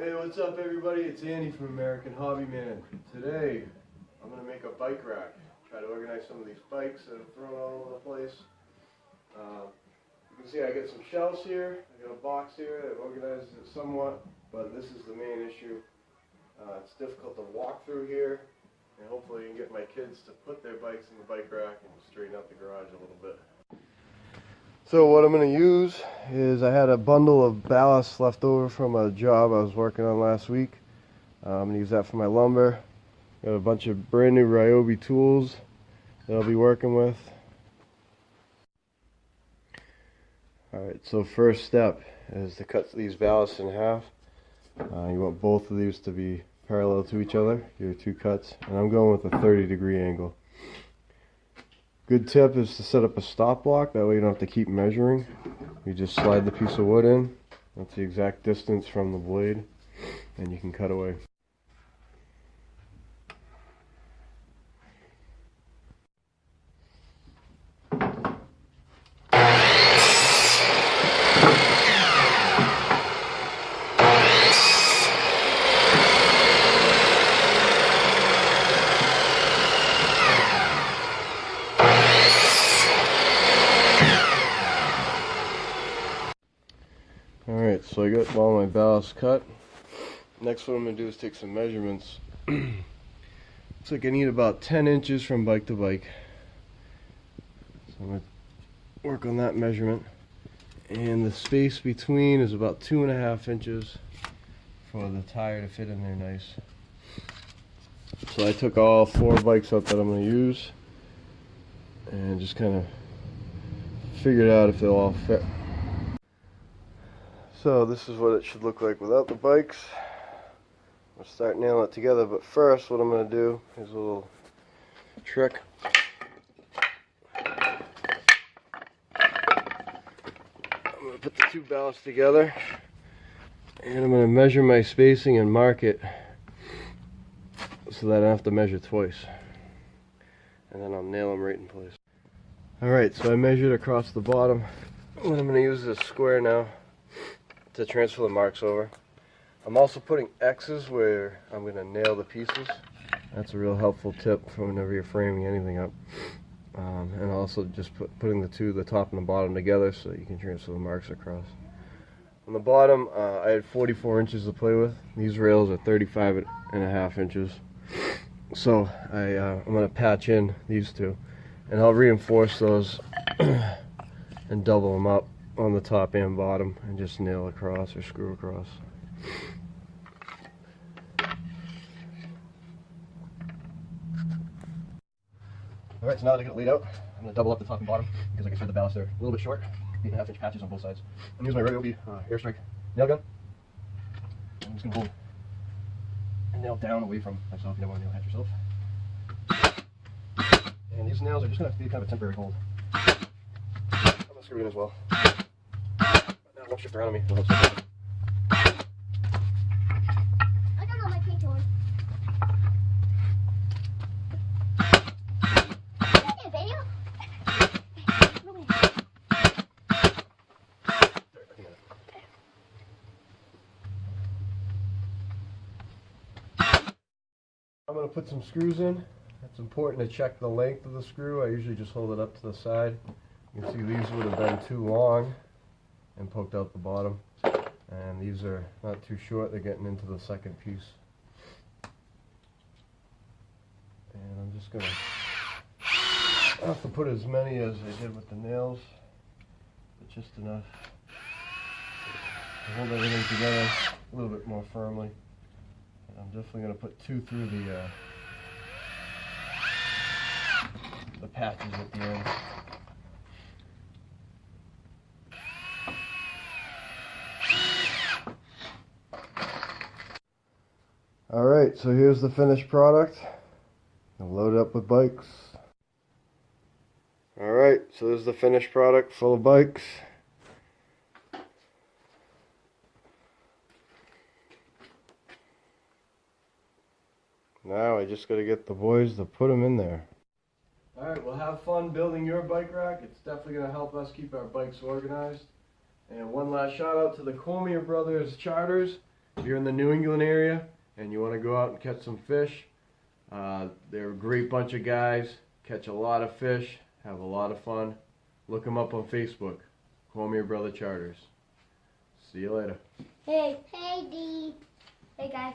Hey, what's up everybody? It's Andy from American Hobby Man. Today, I'm going to make a bike rack. Try to organize some of these bikes that are thrown all over the place. You can see I got some shelves here. I got a box here that organizes it somewhat, but this is the main issue. It's difficult to walk through here, and hopefully I can get my kids to put their bikes in the bike rack and straighten out the garage a little bit. So what I'm going to use is I had a bundle of ballast left over from a job I was working on last week. I'm going to use that for my lumber. Got a bunch of brand new Ryobi tools that I'll be working with. Alright, so first step is to cut these ballasts in half. You want both of these to be parallel to each other, your two cuts, and I'm going with a 30-degree angle. Good tip is to set up a stop block, that way you don't have to keep measuring. You just slide the piece of wood in, that's the exact distance from the blade, and you can cut away. Alright, so I got all my ballast cut. Next what I'm going to do is take some measurements. Looks like I need about 10 inches from bike to bike. So I'm going to work on that measurement. And the space between is about 2.5 inches for the tire to fit in there nice. So I took all 4 bikes out that I'm going to use and just kind of figured out if they'll all fit. So this is what it should look like without the bikes. I'll start nailing it together, but first what I'm going to do is a little trick. I'm going to put the two ballasts together and I'm going to measure my spacing and mark it so that I don't have to measure twice. And then I'll nail them right in place. Alright, so I measured across the bottom. And I'm going to use this square now to transfer the marks over. I'm also putting X's where I'm going to nail the pieces. That's a real helpful tip for whenever you're framing anything up. And also just putting the top and the bottom together so you can transfer the marks across. On the bottom, I had 44 inches to play with. These rails are 35.5 inches. So I'm going to patch in these two. And I'll reinforce those and double them up on the top and bottom and just nail across or screw across. Alright, so now that I got it laid out, I'm going to double up the top and bottom because like I said, the ballasts are a little bit short, 8.5 inch patches on both sides. I'm using my Ryobi Airstrike nail gun. I'm just going to hold and nail down away from myself. You don't want to nail at yourself. And these nails are just going to be kind of a temporary hold. I'm going to screw it in as well. Now it won't shift around on me. I don't know my paint on. Video? I'm going to put some screws in. It's important to check the length of the screw. I usually just hold it up to the side. You can see these would have been too long and poked out the bottom. And these are not too short, they're getting into the second piece. And I'm just going to have to put as many as I did with the nails, but just enough to hold everything together a little bit more firmly. And I'm definitely going to put 2 through the patches at the end. Alright, so here's the finished product. I'll load it up with bikes. Alright, so this is the finished product full of bikes. Now I just got to get the boys to put them in there. Alright, well, have fun building your bike rack. It's definitely going to help us keep our bikes organized. And one last shout out to the Cormier Brothers Charters. if you're in the New England area and you want to go out and catch some fish, they're a great bunch of guys, catch a lot of fish, have a lot of fun. Look them up on Facebook, Cormier Brother Charters. See you later. Hey. Hey, D. Hey, guys.